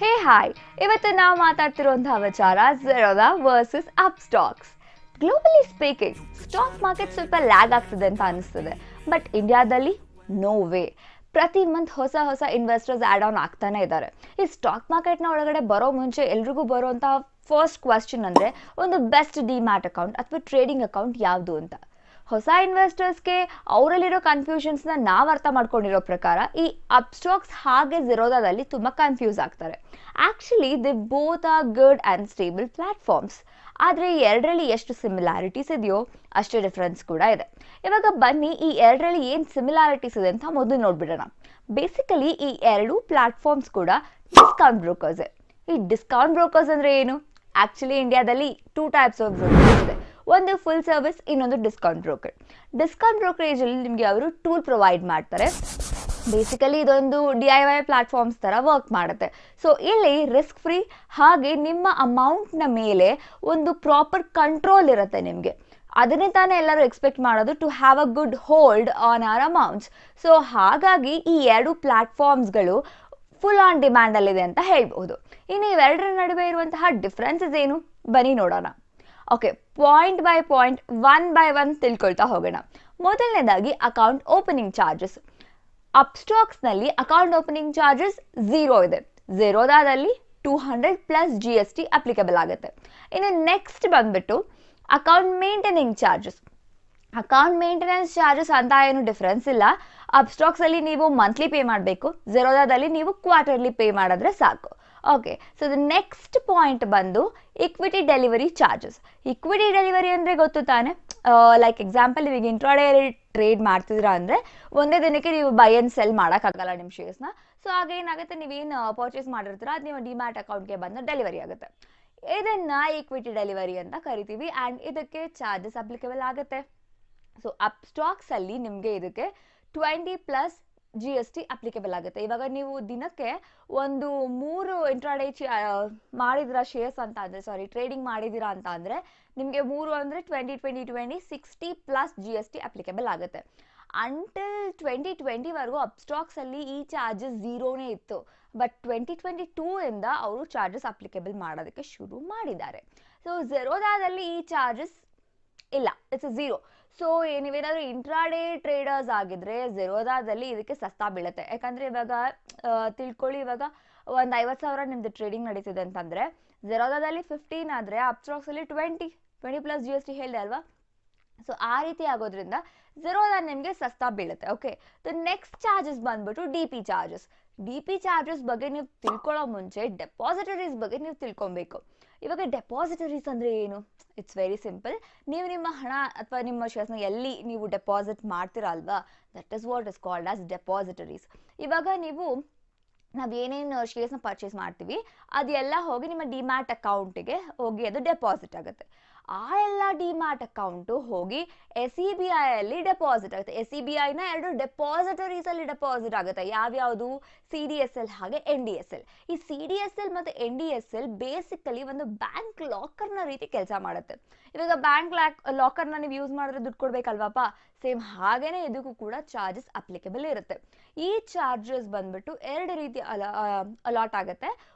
ಹೇ hi, ಇವತ್ತು ನಾವು ಮಾತಾಡ್ತಿರುವಂತಹ ವಿಚಾರ Zerodha versus Upstox. Globally speaking stock market ಸ್ವಲ್ಪ ಲ್ಯಾಗ್ ಆಗ್ತಿದೆ ಅಂತ ಅನಿಸ್ತದೆ, ಬಟ್ ಇಂಡಿಯಾದಲ್ಲಿ ನೋ ವೇ. ಪ್ರತಿ ಮಂತ್ ಹೊಸ ಹೊಸ ಇನ್ವೆಸ್ಟರ್ಸ್ ಆ್ಯಡ್ ಆನ್ ಆಗ್ತಾನೆ ಇದ್ದಾರೆ. ಈ ಸ್ಟಾಕ್ ಮಾರ್ಕೆಟ್ನ ಒಳಗಡೆ ಬರೋ ಮುಂಚೆ ಎಲ್ರಿಗೂ ಬರುವಂತಹ ಫಸ್ಟ್ ಕ್ವಶನ್ ಅಂದರೆ ಒಂದು ಬೆಸ್ಟ್ ಡಿಮ್ಯಾಟ್ ಅಕೌಂಟ್ ಅಥವಾ ಟ್ರೇಡಿಂಗ್ ಅಕೌಂಟ್ ಯಾವುದು ಅಂತ. ಹೊಸ ಇನ್ವೆಸ್ಟರ್ಸ್ಗೆ ಅವರಲ್ಲಿರೋ ಕನ್ಫ್ಯೂಷನ್ಸ್ನ ನಾವು ಅರ್ಥ ಮಾಡ್ಕೊಂಡಿರೋ ಪ್ರಕಾರ ಈ ಅಪ್ಸ್ಟಾಕ್ಸ್ ಹಾಗೆ ಝೆರೋದಾದಲ್ಲಿ ತುಂಬ ಕನ್ಫ್ಯೂಸ್ ಆಗ್ತಾರೆ. Actually the both are good and stable platforms. ಆದರೆ ಈ ಎರಡರಲ್ಲಿ ಎಷ್ಟು ಸಿಮಿಲಾರಿಟೀಸ್ ಇದೆಯೋ ಅಷ್ಟೇ ಡಿಫ್ರೆನ್ಸ್ ಕೂಡ ಇದೆ. ಇವಾಗ ಬನ್ನಿ ಈ ಎರಡರಲ್ಲಿ ಏನು ಸಿಮಿಲಾರಿಟೀಸ್ ಇದೆ ಅಂತ ಮೊದಲು ನೋಡ್ಬಿಡೋಣ. ಬೇಸಿಕಲಿ ಈ ಎರಡು ಪ್ಲ್ಯಾಟ್ಫಾರ್ಮ್ಸ್ ಕೂಡ ಡಿಸ್ಕೌಂಟ್ ಬ್ರೋಕರ್ಸೇ. ಈ ಡಿಸ್ಕೌಂಟ್ ಬ್ರೋಕರ್ಸ್ ಅಂದರೆ ಏನು? ಆ್ಯಕ್ಚುಲಿ ಇಂಡಿಯಾದಲ್ಲಿ 2 ಟೈಪ್ಸ್ ಆಫ್ ಬ್ರೋಕರ್ಸ್ ಇದೆ. ಒಂದು ಫುಲ್ ಸರ್ವಿಸ್, ಇನ್ನೊಂದು ಡಿಸ್ಕೌಂಟ್ ಬ್ರೋಕರ್. ಡಿಸ್ಕೌಂಟ್ ಬ್ರೋಕರೇಜಲ್ಲಿ ನಿಮಗೆ ಅವರು ಟೂಲ್ ಪ್ರೊವೈಡ್ ಮಾಡ್ತಾರೆ. ಬೇಸಿಕಲಿ ಇದೊಂದು DIY ಪ್ಲಾಟ್ಫಾರ್ಮ್ಸ್ ಥರ ವರ್ಕ್ ಮಾಡುತ್ತೆ. ಸೊ ಇಲ್ಲಿ ರಿಸ್ಕ್ ಫ್ರೀ, ಹಾಗೆ ನಿಮ್ಮ ಅಮೌಂಟ್ನ ಮೇಲೆ ಒಂದು ಪ್ರಾಪರ್ ಕಂಟ್ರೋಲ್ ಇರುತ್ತೆ ನಿಮಗೆ. ಅದನ್ನೇ ತಾನೇ ಎಲ್ಲರೂ ಎಕ್ಸ್ಪೆಕ್ಟ್ ಮಾಡೋದು, to have a good hold on our amounts. So ಹಾಗಾಗಿ ಈ ಎರಡು ಪ್ಲಾಟ್ಫಾರ್ಮ್ಸ್ಗಳು ಫುಲ್ ಆನ್ ಡಿಮ್ಯಾಂಡಲ್ಲಿದೆ ಅಂತ ಹೇಳ್ಬಹುದು. ಇನ್ನು ಇವೆರಡರ ನಡುವೆ ಇರುವಂತಹ ಡಿಫ್ರೆನ್ಸಸ್ ಏನು ಬನ್ನಿ ನೋಡೋಣ. Okay, point by point, one by one ತಿಳ್ಕೊಳ್ತಾ ಹೋಗೋಣ. ಮೊದಲನೇದಾಗಿ ಅಕೌಂಟ್ ಓಪನಿಂಗ್ ಚಾರ್ಜಸ್. ಅಪ್ಸ್ಟಾಕ್ಸ್ನಲ್ಲಿ ಅಕೌಂಟ್ ಓಪನಿಂಗ್ ಚಾರ್ಜಸ್ 0 ಇದೆ. ಝೆರೋದಾದಲ್ಲಿ 200+ GST ಅಪ್ಲಿಕಬಲ್ ಆಗುತ್ತೆ. ಇನ್ನು ನೆಕ್ಸ್ಟ್ ಬಂದ್ಬಿಟ್ಟು account maintenance charges. Account maintenance charges ಅಂತ ಏನು ಡಿಫ್ರೆನ್ಸ್ ಇಲ್ಲ. ಅಪ್ಸ್ಟಾಕ್ಸಲ್ಲಿ ನೀವು ಮಂತ್ಲಿ ಪೇ ಮಾಡಬೇಕು, ಝೆರೋದಾದಲ್ಲಿ ನೀವು ಕ್ವಾರ್ಟರ್ಲಿ ಪೇ ಮಾಡಿದ್ರೆ ಸಾಕು. Okay, so the next point ಬಂದು equity delivery charges. Equity delivery ಅಂದರೆ ಗೊತ್ತು ತಾನೆ, ಲೈಕ್ ಎಕ್ಸಾಂಪಲ್ ನೀವೀಗ ಇಂಟ್ರಾಡೇ ಟ್ರೇಡ್ ಮಾಡ್ತಿದ್ದೀರಾ ಅಂದರೆ ಒಂದೇ ದಿನಕ್ಕೆ ನೀವು ಬೈ ಆ್ಯಂಡ್ ಸೆಲ್ ಮಾಡೋಕ್ಕಾಗಲ್ಲ ನಿಮ್ಮ ಶೇರ್ಸ್ನ. ಸೊ ಆಗೇನಾಗುತ್ತೆ, ನೀವೇನು ಪರ್ಚೇಸ್ ಮಾಡಿರ್ತೀರ ಅದು ನಿಮ್ಮ ಡಿಮ್ಯಾಟ್ ಅಕೌಂಟ್ಗೆ ಬಂದು ಡೆಲಿವರಿ ಆಗುತ್ತೆ. ಇದನ್ನು ಈಕ್ವಿಟಿ ಡೆಲಿವರಿ ಅಂತ ಕರಿತೀವಿ ಆ್ಯಂಡ್ ಇದಕ್ಕೆ ಚಾರ್ಜಸ್ ಅಪ್ಲಿಕಬಲ್ ಆಗುತ್ತೆ. ಸೊ ಅಪ್ಸ್ಟಾಕ್ಸಲ್ಲಿ ನಿಮಗೆ ಇದಕ್ಕೆ 20+ GST ಅಪ್ಲಿಕಬಲ್ ಆಗುತ್ತೆ. ಇವಾಗ ನೀವು ದಿನಕ್ಕೆ ಒಂದು 3 ಇಂಟ್ರಾಡೇ ಮಾಡಿದಿರಾ ಶೇರ್ಸ್ ಅಂತ ಅಂದರೆ, ಟ್ರೇಡಿಂಗ್ ಮಾಡಿದ್ದೀರಾ ಅಂತ ಅಂದರೆ ನಿಮಗೆ 3 ಅಂದರೆ 20 60+ GST ಅಪ್ಲಿಕಬಲ್ ಆಗುತ್ತೆ. ಅಂಟಿಲ್ 2020ವರೆಗೂ ಅಪ್ಸ್ಟಾಕ್ಸಲ್ಲಿ ಈ ಚಾರ್ಜಸ್ 0ನೇ ಇತ್ತು. ಬಟ್ 2022ಇಂದ ಅವರು ಚಾರ್ಜಸ್ ಅಪ್ಲಿಕಬಲ್ ಮಾಡೋದಕ್ಕೆ ಶುರು ಮಾಡಿದ್ದಾರೆ. ಸೊ ಝೆರೋದಾದಲ್ಲಿ ಈ ಚಾರ್ಜಸ್ ಇಲ್ಲ, ಇಟ್ಸ್ 0. ಸೊ ನೀವೇನಾದರೂ ಇಂಟ್ರಾಡೇ ಟ್ರೇಡರ್ಸ್ ಆಗಿದ್ರೆ ಝೆರೋದಾದಲ್ಲಿ ಇದಕ್ಕೆ ಸಸ್ತಾ ಬೀಳುತ್ತೆ. ಯಾಕಂದರೆ ಇವಾಗ ತಿಳ್ಕೊಳ್ಳಿ, ಇವಾಗ ಒಂದು 50,000 ನಿಮ್ಮದು ಟ್ರೇಡಿಂಗ್ ನಡೀತಿದೆ ಅಂತಂದರೆ ಝೆರೋದಾದಲ್ಲಿ 15 ಆದರೆ ಅಪ್ಸ್ಟಾಕ್ಸಲ್ಲಿ 20+ GST ಹೇಳಿದೆ ಅಲ್ವಾ. ಸೊ ಆ ರೀತಿ ಆಗೋದ್ರಿಂದ ಝೆರೋದಾ ನಿಮಗೆ ಸಸ್ತಾ ಬೀಳುತ್ತೆ. ಓಕೆ, ದ ನೆಕ್ಸ್ಟ್ ಚಾರ್ಜಸ್ ಬಂದ್ಬಿಟ್ಟು DP ಚಾರ್ಜಸ್. DP ಚಾರ್ಜಸ್ ಬಗ್ಗೆ ನೀವು ತಿಳ್ಕೊಳ್ಳೋ ಮುಂಚೆ ಡೆಪಾಸಿಟರೀಸ್ ಬಗ್ಗೆ ನೀವು ತಿಳ್ಕೊಬೇಕು. ಇವಾಗ ಡೆಪಾಸಿಟರೀಸ್ ಅಂದರೆ ಏನು? It's very simple. ನೀವು ನಿಮ್ಮ ಹಣ ಅಥವಾ ನಿಮ್ಮ ಶೇರ್ಸ್ನ ಎಲ್ಲಿ ನೀವು ಡೆಪಾಸಿಟ್ ಮಾಡ್ತೀರಾ ಅಲ್ವಾ, that is what is called as depositories. ಇವಾಗ ನಾವು ಏನೇನು ಶೇರ್ಸ್ನ ಪರ್ಚೇಸ್ ಮಾಡ್ತೀವಿ ಅದೆಲ್ಲ ಹೋಗಿ ನಿಮ್ಮ ಡಿಮ್ಯಾಟ್ ಅಕೌಂಟಿಗೆ ಹೋಗಿ ಅದು ಡೆಪಾಸಿಟ್ ಆಗುತ್ತೆ. ಆ ಎಲ್ಲ ಡಿಮ್ಯಾಟ್ ಅಕೌಂಟು ಹೋಗಿ SEBIಯಲ್ಲಿ ಡೆಪಾಸಿಟ್ ಆಗುತ್ತೆ. SEBIನ 2 ಡೆಪಾಸಿಟರೀಸಲ್ಲಿ ಡೆಪಾಸಿಟ್ ಆಗುತ್ತೆ. ಯಾವ್ಯಾವುದು? CDSL ಹಾಗೆ NDSL. ಈ CDSL ಮತ್ತು NDSL ಬೇಸಿಕಲಿ ಒಂದು ಬ್ಯಾಂಕ್ ಲಾಕರ್ನ ರೀತಿ ಕೆಲಸ ಮಾಡುತ್ತೆ. ಇವಾಗ ಬ್ಯಾಂಕ್ ಲಾಕರ್ನ ನೀವು ಯೂಸ್ ಮಾಡಿದ್ರೆ ದುಡ್ಡು ಕೊಡ್ಬೇಕಲ್ವಾಪ, ಸೇಮ್ ಹಾಗೇನೆ ಇದಕ್ಕೂ ಕೂಡ ಚಾರ್ಜಸ್ ಅಪ್ಲಿಕಬಲ್ ಇರುತ್ತೆ. ಈ ಚಾರ್ಜಸ್ ಬಂದ್ಬಿಟ್ಟು 2 ರೀತಿ ಅಲಾಟ್ ಆಗುತ್ತೆ.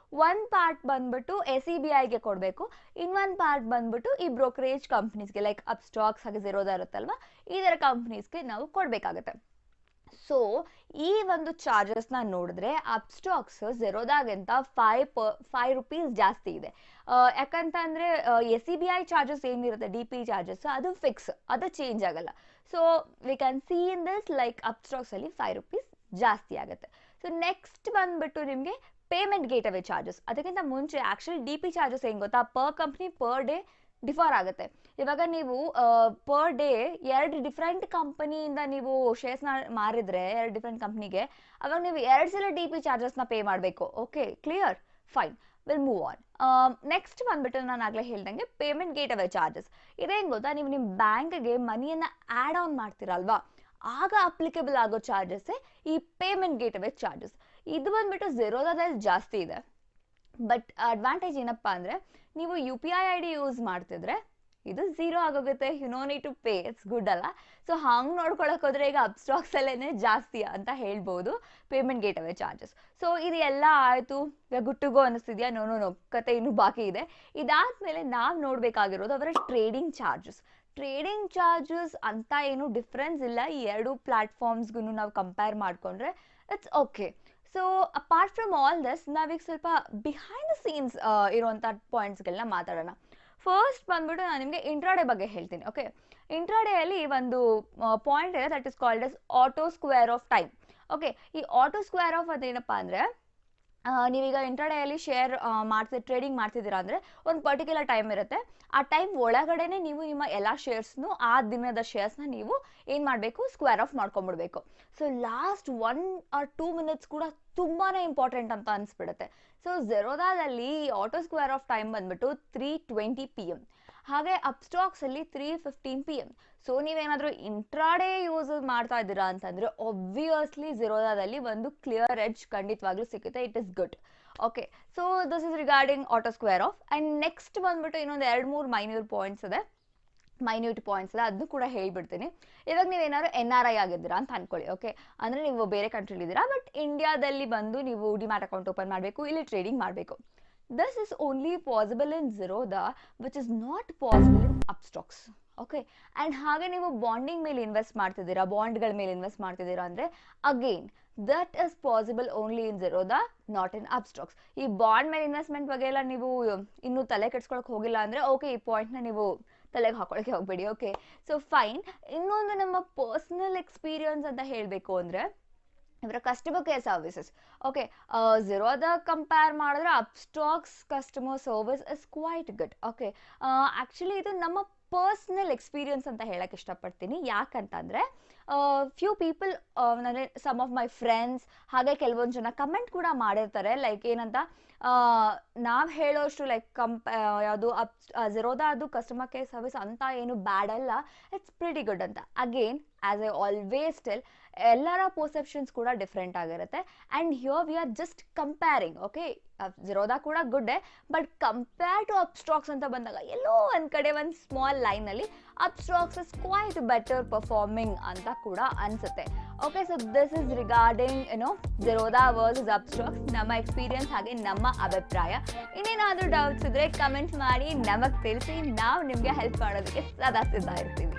ಒಂದು ಪಾರ್ಟ್ ಬಂದ್ಬಿಟ್ಟು SEBIಗೆ ಕೊಡಬೇಕು, ಇನ್ನೊಂದು ಪಾರ್ಟ್ ಬಂದ್ಬಿಟ್ಟು ಈ ಬ್ರೋಕರೇಜ್ ಕಂಪ್ನೀಸ್ಗೆ ಲೈಕ್ ಅಪ್ಸ್ಟಾಕ್ಸ್ ಹಾಗೆ ಝೆರೋದಾ ಇರುತ್ತಲ್ವ, ಇದರ ಕಂಪ್ನೀಸ್ಗೆ ನಾವು ಕೊಡಬೇಕಾಗುತ್ತೆ. ಸೊ ಈ ಒಂದು ಚಾರ್ಜಸ್ನ ನೋಡಿದ್ರೆ ಅಪ್ಸ್ಟಾಕ್ಸ್ ಝೆರೋದಾಗಿಂತ 5 ರೂಪೀಸ್ ಜಾಸ್ತಿ ಇದೆ. ಯಾಕಂತಂದರೆ SEBI ಚಾರ್ಜಸ್ ಏನಿರುತ್ತೆ DP ಚಾರ್ಜಸ್ ಅದು ಫಿಕ್ಸ್, ಅದು ಚೇಂಜ್ ಆಗಲ್ಲ. So we can see in this like ಅಪ್ಸ್ಟಾಕ್ಸಲ್ಲಿ 5 ರೂಪೀಸ್ ಜಾಸ್ತಿ ಆಗುತ್ತೆ. ಸೊ ನೆಕ್ಸ್ಟ್ ಬಂದ್ಬಿಟ್ಟು ನಿಮಗೆ ಪೇಮೆಂಟ್ ಗೇಟ್ವೇ ಚಾರ್ಜಸ್. ಅದಕ್ಕಿಂತ ಮುಂಚೆ ಆ್ಯಕ್ಚುಲಿ DP ಚಾರ್ಜಸ್ ಏನು ಗೊತ್ತಾ, per company per day differ ಆಗುತ್ತೆ. ಇವಾಗ ನೀವು ಪರ್ ಡೇ 2 ಡಿಫ್ರೆಂಟ್ ಕಂಪನಿಯಿಂದ ನೀವು ಶೇರ್ಸ್ನ ಮಾರಿದ್ರೆ 2 ಡಿಫ್ರೆಂಟ್ ಕಂಪ್ನಿಗೆ, ಅವಾಗ ನೀವು 2 ಸಲ DP ಚಾರ್ಜಸ್ನ ಪೇ ಮಾಡಬೇಕು. Okay, clear? Fine, will move on. Next ಬಂದ್ಬಿಟ್ಟು ನಾನು ಆಗಲೇ ಹೇಳ್ದಂಗೆ ಪೇಮೆಂಟ್ ಗೇಟ್ವೇ ಚಾರ್ಜಸ್. ಇದೇನು ಗೊತ್ತಾ, ನೀವು ನಿಮ್ಮ ಬ್ಯಾಂಕ್ಗೆ ಮನಿಯನ್ನು ಆ್ಯಡ್ ಆನ್ ಮಾಡ್ತೀರಲ್ವಾ, ಆಗ ಅಪ್ಲಿಕಬಲ್ ಆಗೋ ಚಾರ್ಜಸ್ಸೇ ಈ ಪೇಮೆಂಟ್ ಗೇಟ್ವೇ ಚಾರ್ಜಸ್. ಇದು ಬಂದ್ಬಿಟ್ಟು ಝೆರೋದಾದಲ್ಲಿ ಜಾಸ್ತಿ ಇದೆ. ಬಟ್ ಅಡ್ವಾಂಟೇಜ್ ಏನಪ್ಪ ಅಂದರೆ, ನೀವು UPI ID ಯೂಸ್ ಮಾಡ್ತಿದ್ರೆ ಇದು ಝೀರೋ ಆಗೋಗುತ್ತೆ, you no need to pay, it's good ಅಲ್ಲ. ಸೊ ಹಂಗೆ ನೋಡ್ಕೊಳಕ್ ಹೋದ್ರೆ ಈಗ ಅಪ್ಸ್ಟಾಕ್ಸ್ ಅಲ್ಲೇ ಜಾಸ್ತಿ ಅಂತ ಹೇಳ್ಬೋದು payment gateway charges. So ಇದು ಎಲ್ಲ ಆಯಿತು, ಗುಡ್ ಟು ಗೋ ಅನ್ನಿಸ್ತಿದ್ಯಾ? ನೋ ಕತೆ ಇನ್ನೂ ಬಾಕಿ ಇದೆ. ಇದಾದ್ಮೇಲೆ ನಾವು ನೋಡಬೇಕಾಗಿರೋದು ಅವರ ಟ್ರೇಡಿಂಗ್ ಚಾರ್ಜಸ್. ಟ್ರೇಡಿಂಗ್ ಚಾರ್ಜಸ್ ಅಂತ ಏನು ಡಿಫ್ರೆನ್ಸ್ ಇಲ್ಲ ಈ ಎರಡು ಪ್ಲಾಟ್ಫಾರ್ಮ್ಸ್ಗೂ ನಾವು ಕಂಪೇರ್ ಮಾಡಿಕೊಂಡ್ರೆ, it's okay. So apart from all this, ನಾವೀಗ ಸ್ವಲ್ಪ ಬಿಹೈಂಡ್ ದ ಸೀನ್ಸ್ ಇರುವಂಥ ಪಾಯಿಂಟ್ಸ್ಗಳನ್ನ ಮಾತಾಡೋಣ. ಫಸ್ಟ್ ಬಂದ್ಬಿಟ್ಟು ನಾನು ನಿಮಗೆ ಇಂಟ್ರಾಡೇ ಬಗ್ಗೆ ಹೇಳ್ತೀನಿ. ಓಕೆ, ಇಂಟ್ರಾಡೇಯಲ್ಲಿ ಒಂದು ಪಾಯಿಂಟ್ ಇದೆ, that is called as auto square off time. Okay, ಈ ಆಟೋ ಸ್ಕ್ವೇರ್ ಆಫ್ ಅದೇನಪ್ಪ ಅಂದರೆ, ನೀವೀಗ ಇಂಟ್ರಾಡೇಯಲ್ಲಿ ಶೇರ್ ಟ್ರೇಡಿಂಗ್ ಮಾಡ್ತಿದ್ದೀರಾ ಅಂದರೆ ಒಂದು ಪರ್ಟಿಕ್ಯುಲರ್ ಟೈಮ್ ಇರುತ್ತೆ. ಆ ಟೈಮ್ ಒಳಗಡೆನೆ ನೀವು ನಿಮ್ಮ ಎಲ್ಲ ಶೇರ್ಸ್ನು, ಆ ದಿನದ ಶೇರ್ಸ್ನ ನೀವು ಏನು ಮಾಡಬೇಕು, ಸ್ಕ್ವೇರ್ ಆಫ್ ಮಾಡ್ಕೊಂಡ್ಬಿಡ್ಬೇಕು. ಸೊ ಲಾಸ್ಟ್ 1 or 2 minutes ಕೂಡ ತುಂಬಾ ಇಂಪಾರ್ಟೆಂಟ್ ಅಂತ ಅನಿಸ್ಬಿಡುತ್ತೆ. ಸೊ ಝೆರೋದಾದಲ್ಲಿ ಆಟೋ ಸ್ಕ್ವೇರ್ ಆಫ್ ಟೈಮ್ ಬಂದ್ಬಿಟ್ಟು 3:20 PM, ಹಾಗೆ ಅಪ್ಸ್ಟಾಕ್ಸಲ್ಲಿ 3:15 PM. ಸೊ ನೀವೇನಾದರೂ ಇಂಟ್ರಾಡೇ ಯೂಸ್ ಮಾಡ್ತಾ ಇದ್ದೀರಾ ಅಂತಂದರೆ ಒಬ್ವಿಯಸ್ಲಿ ಝೆರೋದಾದಲ್ಲಿ ಒಂದು ಕ್ಲಿಯರ್ ಎಡ್ಜ್ ಖಂಡಿತವಾಗ್ಲೂ ಸಿಗುತ್ತೆ. It is good. Okay, so this is regarding auto square of. And next ಬಂದ್ಬಿಟ್ಟು ಇನ್ನೊಂದು 2-3 ಮೈನ್ಯೂಟ್ ಪಾಯಿಂಟ್ಸ್ ಇದೆ, ಅದನ್ನು ಕೂಡ ಹೇಳ್ಬಿಡ್ತೀನಿ. ಇವಾಗ ನೀವೇನಾದ್ರು NRI ಆಗಿದ್ದೀರಾ ಅಂತ ಅನ್ಕೊಳ್ಳಿ. ಓಕೆ, ಅಂದರೆ ನೀವು ಬೇರೆ ಕಂಟ್ರಿಲಿದ್ದೀರಾ, ಬಟ್ ಇಂಡಿಯಾದಲ್ಲಿ ಬಂದು ನೀವು ಡಿಮ್ಯಾಟ್ ಅಕೌಂಟ್ ಓಪನ್ ಮಾಡಬೇಕು, ಇಲ್ಲಿ ಟ್ರೇಡಿಂಗ್ ಮಾಡಬೇಕು. This is only possible in Zerodha, which is not possible in Upstox. Okay, and ಹಾಗೆ ನೀವು ಬಾಂಡಿಂಗ್ ಮೇಲೆ ಇನ್ವೆಸ್ಟ್ ಮಾಡ್ತಿದ್ದೀರಾ, ಬಾಂಡ್ಗಳ ಮೇಲೆ ಇನ್ವೆಸ್ಟ್ ಮಾಡ್ತಿದ್ದೀರಾ ಅಂದರೆ again that is possible only in Zerodha, not in Upstox. ಈ ಬಾಂಡ್ ಮೇಲೆ ಇನ್ವೆಸ್ಟ್ಮೆಂಟ್ ಬಗ್ಗೆ ಎಲ್ಲ ನೀವು ಇನ್ನೂ ತಲೆ ಕೆಡ್ಸ್ಕೊಳಕ್ಕೆ ಹೋಗಿಲ್ಲ ಅಂದರೆ ಓಕೆ, ಈ ಪಾಯಿಂಟ್ನ ನೀವು ತಲೆಗೆ ಹಾಕೊಳ್ಳೋಕ್ಕೆ ಹೋಗಬೇಡಿ. Okay, so fine. ಇನ್ನೊಂದು ನಮ್ಮ ಪರ್ಸ್ನಲ್ ಎಕ್ಸ್ಪೀರಿಯನ್ಸ್ ಅಂತ ಹೇಳಬೇಕು ಅಂದರೆ ಇವರ customer care services. Okay, Zerodha compare ಮಾಡಿದ್ರೆ Upstox customer service is quite good. Okay, actually ಇದು ನಮ್ಮ ಪರ್ಸ್ನಲ್ ಎಕ್ಸ್ಪೀರಿಯನ್ಸ್ ಅಂತ ಹೇಳಕ್ಕೆ ಇಷ್ಟಪಡ್ತೀನಿ. ಯಾಕಂತಂದರೆ ಫ್ಯೂ ಪೀಪಲ್, ಅಂದರೆ ಸಮ್ ಆಫ್ ಮೈ ಫ್ರೆಂಡ್ಸ್, ಹಾಗೆ ಕೆಲವೊಂದು ಜನ ಕಮೆಂಟ್ ಕೂಡ ಮಾಡಿರ್ತಾರೆ. ಲೈಕ್ ಏನಂತ, ನಾವು ಹೇಳೋಷ್ಟು ಲೈಕ್ ಯಾವುದು ಝೆರೋದಾ ಅದು ಕಸ್ಟಮರ್ ಕೇರ್ ಸರ್ವಿಸ್ ಅಂತ ಏನು ಬ್ಯಾಡ್ ಅಲ್ಲ, ಇಟ್ಸ್ ಪ್ರಿಟಿ ಗುಡ್ ಅಂತ. Again as I always tell, ಎಲ್ಲರ ಪರ್ಸೆಪ್ಷನ್ಸ್ ಕೂಡ ಡಿಫ್ರೆಂಟ್ ಆಗಿರುತ್ತೆ. And here we are just comparing. Okay, Zerodha ಕೂಡ ಗುಡ್ಡೆ, ಬಟ್ ಕಂಪೇರ್ ಟು ಅಪ್ಸ್ಟಾಕ್ಸ್ ಅಂತ ಬಂದಾಗ ಎಲ್ಲೋ ಒಂದು ಕಡೆ ಒಂದು ಸ್ಮಾಲ್ ಲೈನಲ್ಲಿ Upstox is quite better performing ಅಂತ ಕೂಡ ಅನಿಸುತ್ತೆ. Okay, so this is regarding Zerodha versus Upstox, ನಮ್ಮ ಎಕ್ಸ್ಪೀರಿಯನ್ಸ್ ಹಾಗೆ ನಮ್ಮ ಅಭಿಪ್ರಾಯ. ಇನ್ನೇನಾದರೂ ಡೌಟ್ಸ್ ಇದ್ದರೆ ಕಮೆಂಟ್ಸ್ ಮಾಡಿ ನಮಗೆ ತಿಳಿಸಿ, ನಾವು ನಿಮಗೆ ಹೆಲ್ಪ್ ಮಾಡೋದಕ್ಕೆ ಸದಾ ಸಿದ್ಧ ಇರ್ತೀವಿ.